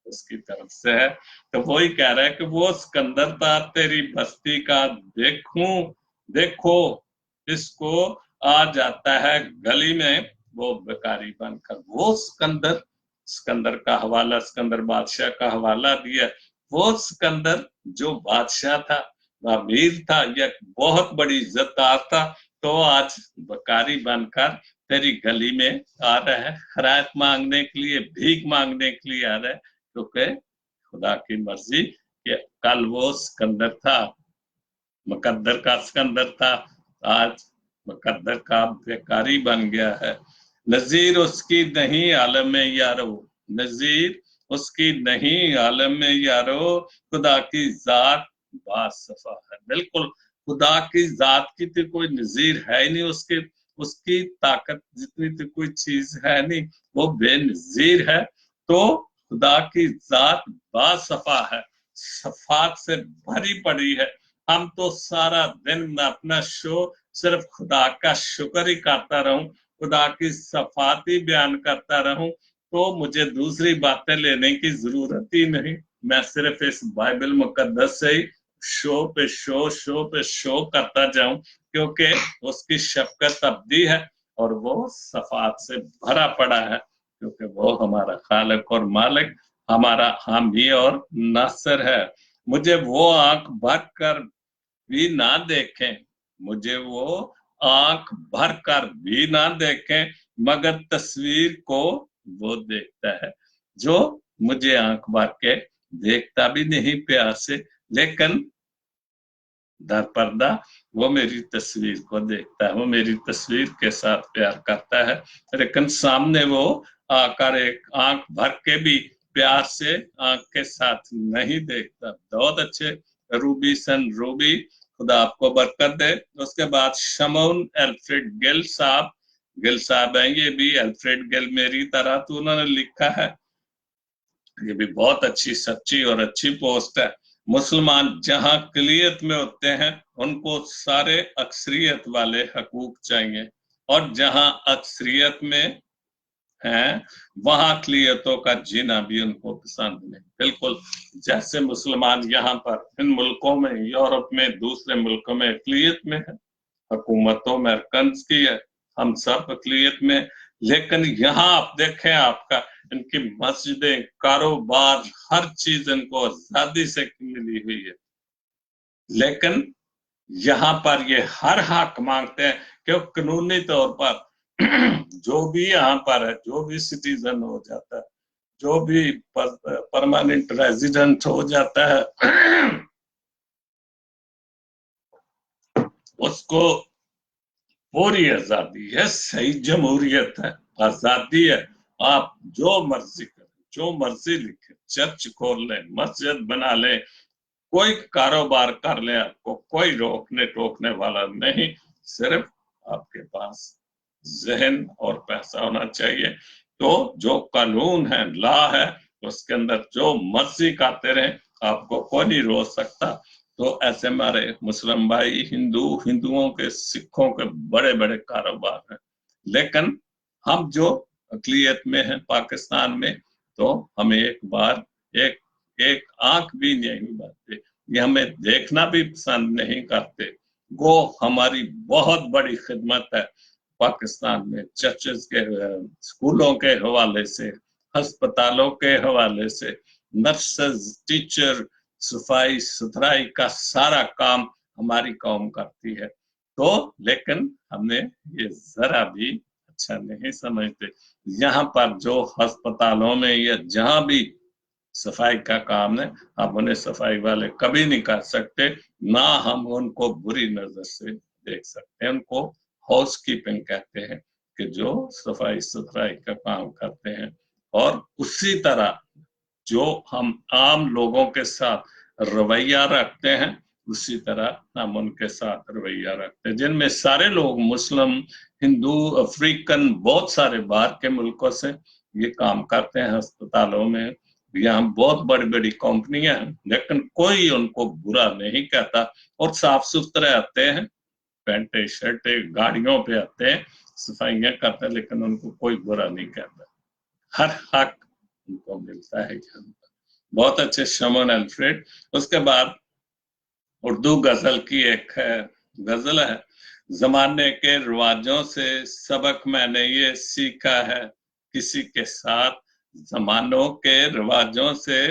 उसकी तरफ से है। तो वही कह रहा है कि वो सिकंदर था तेरी बस्ती का देखूं, देखो इसको, आ जाता है गली में वो बेकारी बनकर। वो सिकंदर, सिकंदर का हवाला, सिकंदर बादशाह का हवाला दिया। वो सिकंदर जो बादशाह था, अमीर था, यह बहुत बड़ी इज्जतदार था, तो आज बकारी बनकर तेरी गली में आ रहा है, खैरात मांगने के लिए, भीख मांगने के लिए आ रहा है, क्योंकि खुदा की मर्जी कि कल वो सिकंदर था, मुकद्दर का सिकंदर था, आज मुकद्दर का बेकारी बन गया है। नजीर उसकी नहीं आलम में यारो, नजीर उसकी नहीं आलम में यारो, खुदा की जात बासफा है। बिल्कुल, खुदा की जात की तो कोई नजीर है ही नहीं, उसके उसकी ताकत जितनी तो कोई चीज है नहीं, वो बेनजीर है। तो खुदा की जात बासफा है, सफात से भरी पड़ी है। हम तो सारा दिन अपना शो सिर्फ खुदा का शुक्र ही करता रहूं, खुदा की सफाती बयान करता रहूं, तो मुझे दूसरी बातें लेने की जरूरत ही नहीं। मैं सिर्फ इस बाइबल मुकद्दस से ही शो पे शो, शो पे शो करता जाऊं, क्योंकि उसकी शफकत अब्दी है और वो सफात से भरा पड़ा है। क्योंकि वो हमारा खालिक और मालिक, हमारा हामी और नासिर है। मुझे वो आंख भर कर भी ना देखें, मुझे वो आंख भर कर भी ना देखें, मगर तस्वीर को वो देखता है। जो मुझे आंख भर के देखता भी नहीं प्यार से, लेकिन दर पर्दा वो मेरी तस्वीर को देखता है, वो मेरी तस्वीर के साथ प्यार करता है, लेकिन सामने वो आकर एक आंख भर के भी प्यार से आंख के साथ नहीं देखता। बहुत अच्छे रूबी सन रूबी, खुदा आपको बरकत दे। उसके बाद शमौन एल्फ्रेड गिल साहब हैं, ये भी एल्फ्रेड गिल मेरी तरह, तो उन्होंने लिखा है, ये भी बहुत अच्छी सच्ची और अच्छी पोस्ट है। मुसलमान जहां अकलियत में होते हैं उनको सारे अक्सरियत वाले हकूक चाहिए, और जहां अक्सरियत में हैं वहां अकलियतों का जीना भी उनको पसंद नहीं। बिल्कुल जैसे मुसलमान यहाँ पर इन मुल्कों में, यूरोप में, दूसरे मुल्कों में अकलियत में है, हुकूमतों में अर्कन्स की है, हम सब अकलियत में, लेकिन यहाँ आप देखें, आपका इनकी मस्जिदें, कारोबार, हर चीज इनको आजादी से मिली हुई है, लेकिन यहाँ पर ये हर हक मांगते हैं कि कानूनी तौर पर जो भी यहाँ पर है, जो भी सिटीजन हो जाता है, जो भी परमानेंट रेजिडेंट हो जाता है उसको पूरी आजादी है, सही जमहूरियत है, आजादी है। आप जो मर्जी करें, जो मर्जी लिखे, चर्च खोल लें, मस्जिद बना लें, कोई कारोबार कर ले, आपको कोई रोकने टोकने वाला नहीं, सिर्फ आपके पास जहन और पैसा होना चाहिए। तो जो कानून है, लॉ है, उसके अंदर जो मर्जी करते रहे, आपको कोई नहीं रोक सकता। तो ऐसे हमारे मुस्लिम भाई, हिंदुओं के, सिखों के बड़े बड़े कारोबार हैं, लेकिन हम जो अकलियत में हैं पाकिस्तान में, तो हमें एक बार एक एक आंख भी नहीं भरते, ये हमें देखना भी पसंद नहीं करते। वो हमारी बहुत बड़ी खिदमत है पाकिस्तान में, चर्चेस के, स्कूलों के हवाले से, अस्पतालों के हवाले से, नर्सेज, टीचर, सफाई सुथराई का सारा काम हमारी कौम करती है। तो लेकिन हमें ये जरा भी अच्छा नहीं समझते। यहाँ पर जो अस्पतालों में या जहां भी सफाई का काम है, हम उन्हें सफाई वाले कभी नहीं कर सकते, ना हम उनको बुरी नजर से देख सकते हैं। उनको हाउस कीपिंग कहते हैं, कि जो सफाई सुथराई का काम करते हैं। और उसी तरह जो हम आम लोगों के साथ रवैया रखते हैं, उसी तरह हम उनके साथ रवैया रखते हैं, जिनमें सारे लोग मुस्लिम, हिंदू, अफ्रीकन, बहुत सारे बाहर के मुल्कों से ये काम करते हैं अस्पतालों में। यहाँ बहुत बड़ी बड़ी कंपनियां हैं, लेकिन कोई उनको बुरा नहीं कहता, और साफ सुथरे आते हैं, पैंटे शर्टे गाड़ियों पे आते हैं, सफाइयां करते हैं, लेकिन उनको कोई बुरा नहीं कहता, हर हक उनको मिलता है। बहुत अच्छे शमन अल्फ्रेड। उसके बाद उर्दू गजल की एक गजल है, जमाने के रिवाजों से सबक मैंने ये सीखा है, किसी के साथ जमानों के रिवाजों से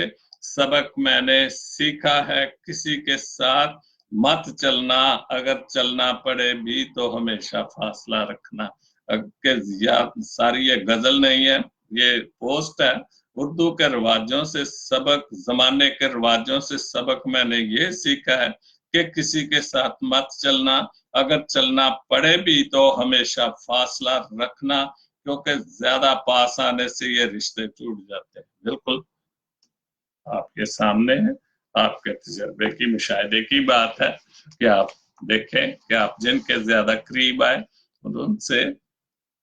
सबक मैंने सीखा है, किसी के साथ मत चलना, अगर चलना पड़े भी तो हमेशा फासला रखना। सारी ये गजल नहीं है, ये पोस्ट है। उर्दू के रिवाजों से सबक, जमाने के रिवाजों से सबक मैंने ये सीखा है कि किसी के साथ मत चलना, अगर चलना पड़े भी तो हमेशा फासला रखना, क्योंकि ज्यादा पास आने से ये रिश्ते टूट जाते हैं। बिल्कुल आपके सामने है, आपके तजर्बे की, मुशाहिदे की बात है, कि आप देखें कि आप जिनके ज्यादा करीब आए उनसे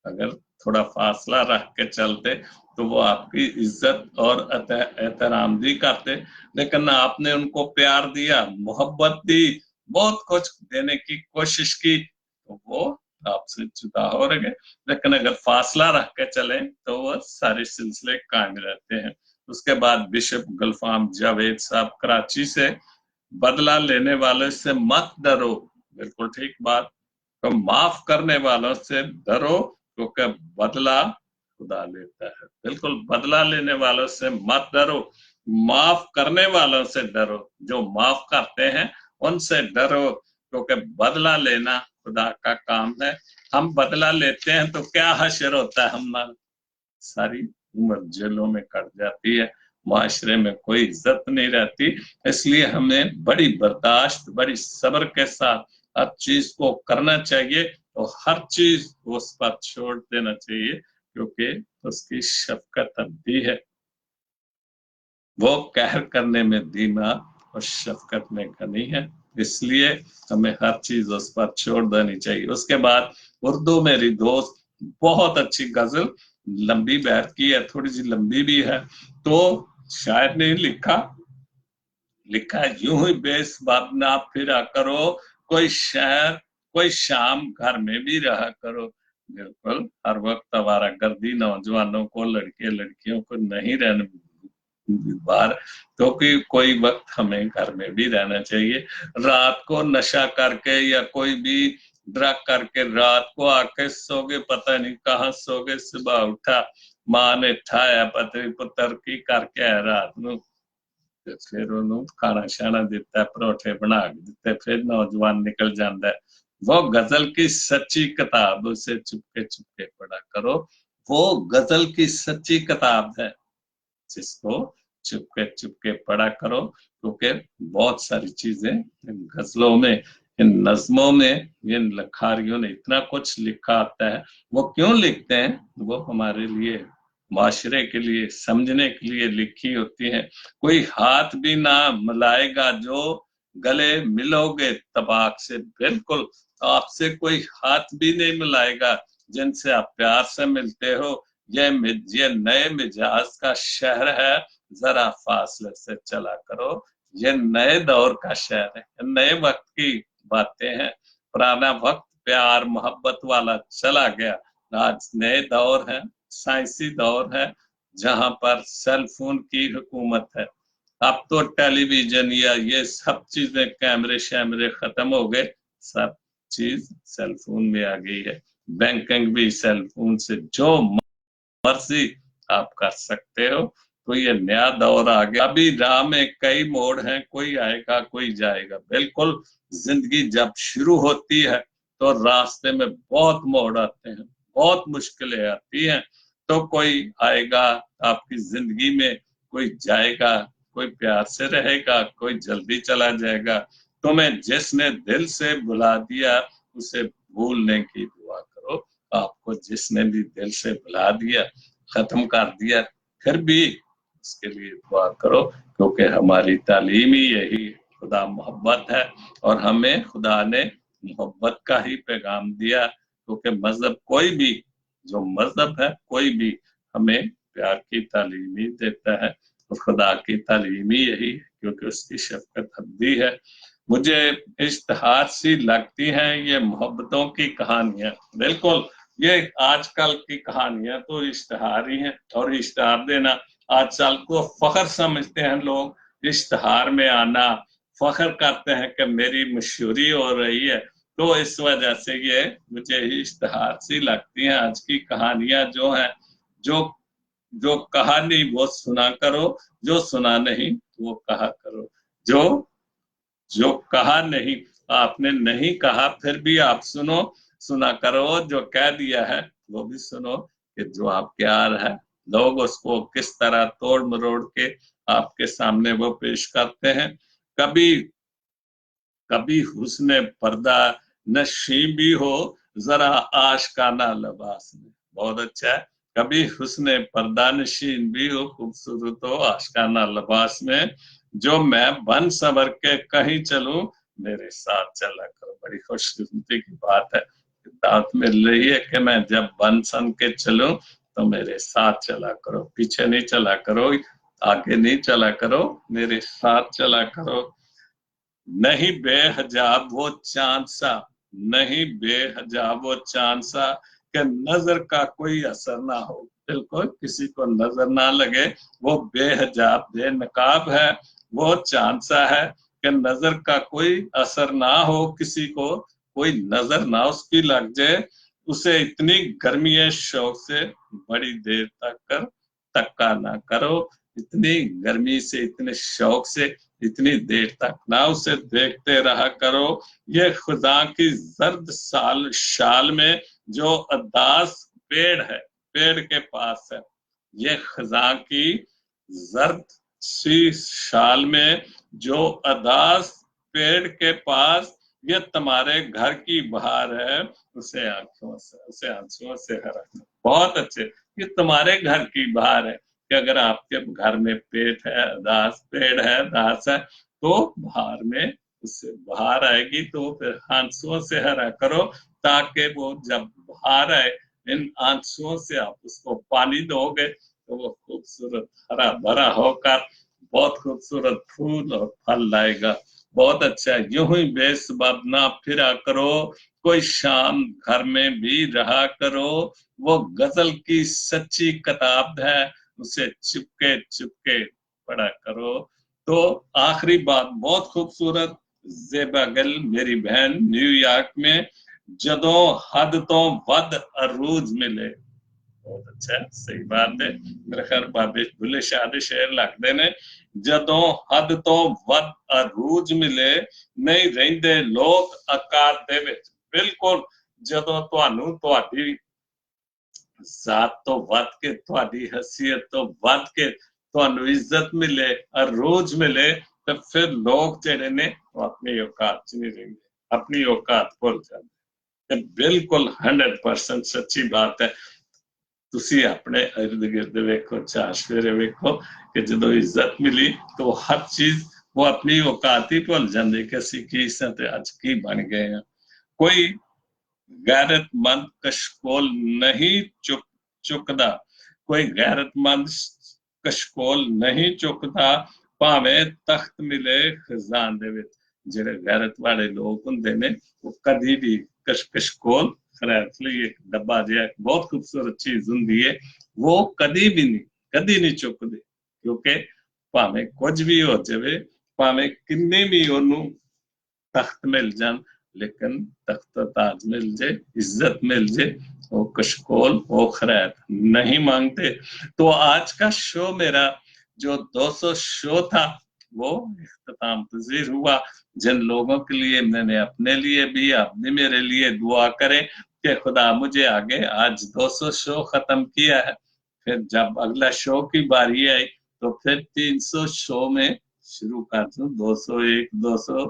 अगर थोड़ा फासला रख के चलते तो वो आपकी इज्जत और एहतराम भी करते, लेकिन आपने उनको प्यार दिया, मोहब्बत दी, बहुत कुछ देने की कोशिश की, तो वो आपसे जुदा हो रहे। लेकिन अगर फासला रख के चले तो वो सारे सिलसिले कायम रहते हैं। उसके बाद बिशप गुलफाम जावेद साहब कराची से, बदला लेने वाले से मत डरो, बिल्कुल ठीक बात, तो माफ करने वालों से डरो, क्योंकि बदला खुदा लेता है। बिल्कुल बदला लेने वालों से मत डरो, माफ करने वालों से डरो। जो माफ करते हैं उनसे डरो, क्योंकि बदला लेना खुदा का काम है। हम बदला लेते हैं तो क्या हश्र होता है, हमारा सारी उम्र जेलों में कट जाती है, माशरे में कोई इज्जत नहीं रहती। इसलिए हमें बड़ी बर्दाश्त, बड़ी सब्र के साथ हर चीज को करना चाहिए और हर चीज उस पर छोड़ देना चाहिए, क्योंकि उसकी शफकत अब्दी है। वो कहर करने में धीमा और शफकत में घनी है, इसलिए हमें हर चीज उस पर छोड़ देनी चाहिए। उसके बाद उर्दू मेरी दोस्त बहुत अच्छी गजल, लंबी बैठ की है, थोड़ी सी लंबी भी है, तो शायद नहीं लिखा है यूं ही बेसबाब ना फिरा करो, कोई शहर कोई शाम घर में भी रहा करो। बिल्कुल हर वक्त आवारा गर्दी नौजवानों को, लड़के लड़कियों को नहीं रहने बार, क्योंकि कोई वक्त हमें घर में भी रहना चाहिए। रात को नशा करके या कोई भी ड्रग करके रात को आके सोगे, पता नहीं कहाँ सोगे, सुबह उठा मां ने ठाया पतरी पुत्र की करके आया रात ਨੂੰ, ਤੇ ਫਿਰ ਉਹਨੂੰ ਖਾਣਾ ਸ਼ਾਣਾ ਦਿੱਤਾ, ਪਰੌਠੇ ਬਣਾ ਕੇ ਦਿੱਤੇ, ਫਿਰ नौजवान निकल जाता है। वो गजल की सच्ची किताब, उसे चुपके चुपके पढ़ा करो। वो गजल की सच्ची किताब है, जिसको चुपके चुपके पढ़ा करो, क्योंकि बहुत सारी चीजें इन गजलों में, इन नज्मों में, इन लखारियों ने इतना कुछ लिखा आता है। वो क्यों लिखते हैं? वो हमारे लिए, माशरे के लिए, समझने के लिए लिखी होती है। कोई हाथ भी ना मिलाएगा जो गले मिलोगे तबाक से। बिल्कुल आपसे कोई हाथ भी नहीं मिलाएगा जिनसे आप प्यार से मिलते हो। ये नए मिजाज का शहर है, जरा फासले से चला करो। ये नए दौर का शहर है, नए वक्त की बातें हैं। पुराना वक्त प्यार मोहब्बत वाला चला गया, आज नए दौर है, साइंसी दौर है, जहां पर सेल फोन की हुकूमत है। अब तो टेलीविजन या ये सब चीजें, कैमरे शैमरे खत्म हो गए, सब चीज सेल फोन में आ गई है। बैंकिंग भी सेल फोन से जो मर्जी आप कर सकते हो। तो ये नया दौर आ गया। अभी राह में कई मोड़ हैं, कोई आएगा कोई जाएगा। बिल्कुल जिंदगी जब शुरू होती है तो रास्ते में बहुत मोड़ आते हैं, बहुत मुश्किलें आती हैं। तो कोई आएगा आपकी जिंदगी में, कोई जाएगा, कोई प्यार से रहेगा, कोई जल्दी चला जाएगा। तुम्हें जिसने दिल से बुला दिया उसे भूलने की दुआ करो। आपको जिसने भी दिल से बुला दिया, खत्म कर दिया, फिर भी उसके लिए दुआ करो, क्योंकि हमारी तालीम ही यही खुदा मोहब्बत है और हमें खुदा ने मोहब्बत का ही पैगाम दिया। क्योंकि मजहब कोई भी, जो मजहब है कोई भी, हमें प्यार की तालीम ही देता है और खुदा की तालीम ही यही, क्योंकि उसकी शफकत अब्दी है। मुझे इश्तिहार सी लगती हैं ये मोहब्बतों की कहानियां। बिल्कुल ये आजकल की कहानियां तो इश्तिहार ही हैं, और इश्तिहार देना आजकल को फख्र समझते हैं लोग। इश्तिहार में आना फख्र करते हैं कि मेरी मशहूरी हो रही है। तो इस वजह से ये मुझे इश्तिहार सी लगती हैं। आज की कहानियां जो हैं, जो जो कहा नहीं वो सुना करो, जो सुना नहीं वो कहा करो। जो जो कहा नहीं, आपने नहीं कहा फिर भी आप सुना करो। जो कह दिया है वो भी सुनो, कि जो आपके यार है लोग उसको किस तरह तोड़ मरोड़ के आपके सामने वो पेश करते हैं। कभी कभी हुस्न पर्दा नशी भी हो जरा आशकाना लिबास में। बहुत अच्छा है। कभी हुस्न पर्दा नशीन भी हो, खूबसूरत हो आशकाना लिबास में। जो मैं बन संवर के कहीं चलूं मेरे साथ चला करो। बड़ी खुशकिस्मती की बात है, दावत मिल रही है कि मैं जब बन सन के चलूं तो मेरे साथ चला करो। पीछे नहीं चला करो, आगे नहीं चला करो, मेरे साथ चला करो। नहीं बेहजाब वो चांद सा, नहीं बेहजाब वो चांद सा, कि नजर का कोई असर ना हो। बिल्कुल किसी को नजर ना लगे, वो बेहजाब बेनकाब है, वो चांद सा है कि नजर का कोई असर ना हो, किसी को कोई नजर ना उसकी लग जाए। उसे इतनी गर्मी शौक से बड़ी देर तक तक्का ना करो, इतनी गर्मी से इतने शौक से इतनी देर तक ना उसे देखते रहा करो। ये खुदा की जर्द शाल में जो अदास पेड़ है, पेड़ के पास है, ये खुदा की जर्द सी शाल में जो अदास पेड़ के पास, ये तुम्हारे घर की बहार है, उसे आंसुओं से हरा। बहुत अच्छे, ये तुम्हारे घर की बहार है कि अगर आपके घर में पेट है, पेड़ है, दास है, तो बहार में उससे बहार आएगी। तो फिर आंसुओं से हरा करो, ताकि वो जब बहार आए, इन आंसुओं से आप उसको पानी दोगे तो वो खूबसूरत हरा भरा होकर बहुत खूबसूरत फूल और फल लाएगा। बहुत अच्छा, यूं ही बेसबब ना फिरा करो, कोई शाम घर में भी रहा करो। वो गजल की सच्ची किताब है, उसे चुपके चुपके पढ़ा करो। तो आखिरी बात बहुत खूबसूरत, ज़ेबा गिल मेरी बहन न्यूयॉर्क में, जदों हद तो वध अरूज मिले। बहुत अच्छा, सही बात है। मेरे ख्याल बाबे भुले शाह शेर लगते ने, जदों हद तो वध अरूज मिले, नहीं रहिंदे लोग अकात दे विच। बिल्कुल, जदों तुहानू तुहाडी जात तो वध के, तुहाडी हैसियत तो वध के तुहानू इज्जत मिले, अरूज मिले, तो फिर लोग जेड़े ने अपनी औकात च नहीं रहिंदे, अपनी औकात भुल जांदे। बिल्कुल 100% सच्ची बात है। ਤੁਸੀਂ ਆਪਣੇ इर्द गिर्द वेखो, चार फेरे वेखो कि ਜਦੋਂ इज्जत मिली तो हर चीज वो अपनी औकात ही भुल जाते कि ਅਸੀਂ ਕੀ ਸਾਂ ਤੇ ਅੱਜ ਕੀ ਬਣ गए हैं। कोई गैरतमंद कशकोल नहीं चुकदा, कोई गैरतमंद कशकोल नहीं चुकदा, भावें तख्त मिले खजान दे विच। ਜਿਹੜੇ गैरत वाले लोग ਹੁੰਦੇ ਨੇ ਉਹ कभी भी कशकोल खरैत ਲਈ एक डब्बा जिहा बहुत खूबसूरत चीज ਹੁੰਦੀ है, वो कदी नहीं चुकते, क्योंकि भावें कुछ भी हो जाए, भावें किन्ने भी ਉਹਨੂੰ तख्त मिल जान, लेकिन तख्त ताज मिल जाए, इज्जत मिल जाए, वो कशकोल वो खैरत नहीं मांगते। तो आज का शो मेरा जो 200 शो था वो इख्तिताम पजीर हुआ। जिन लोगों के लिए मैंने अपने लिए भी, आप भी मेरे लिए दुआ करें कि खुदा मुझे आगे आज 200 शो खत्म किया है, फिर जब अगला शो की बारी आई तो फिर 300 शो में शुरू कर दूं, 201 200।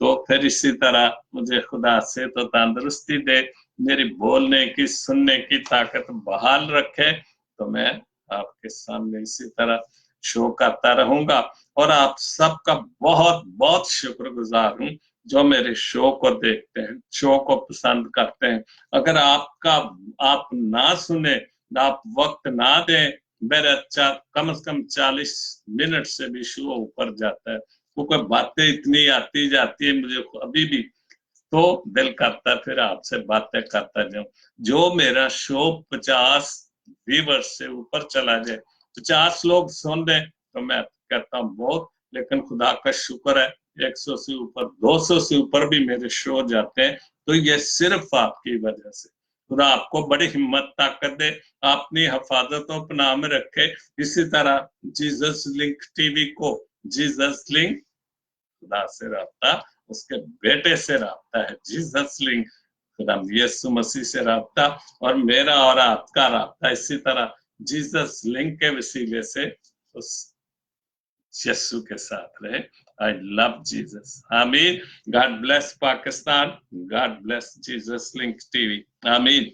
तो फिर इसी तरह मुझे खुदा से तो तंदुरुस्ती दे, मेरी बोलने की सुनने की ताकत बहाल रखे, तो मैं आपके सामने इसी तरह शो करता रहूंगा। और आप सबका बहुत बहुत शुक्रगुजार हूं जो मेरे शो को देखते हैं, शो को पसंद करते हैं। अगर आप ना सुने, आप वक्त ना दें, मेरा कम से कम 40 मिनट से भी शो ऊपर जाता है, क्योंकि बातें इतनी आती जाती है मुझे अभी भी, तो दिल करता है फिर आपसे बातें करता जाऊं। जो मेरा शो 50 व्यूअर्स से ऊपर चला जाए, 50 लोग सुन रहे तो मैं कहता हूँ बहुत, लेकिन खुदा का शुक्र है 100 से ऊपर, 200 से ऊपर भी मेरे शो जाते हैं, तो ये सिर्फ आपकी वजह से। खुदा आपको बड़ी हिम्मत ताकत दे, अपनी हिफाजतों पर नाम रखे। इसी तरह जीसस लिंक टीवी को, जीसस लिंक खुदा से राब्ता, उसके बेटे से राब्ता है, जीसस लिंक खुदा यीशु मसीह से राब्ता, और मेरा और आपका राब्ता इसी तरह जीसस लिंक के वसीले से उस यीशु के साथ रहे। I love Jesus. Amen. God bless Pakistan. God bless Jesus Link TV. Amen.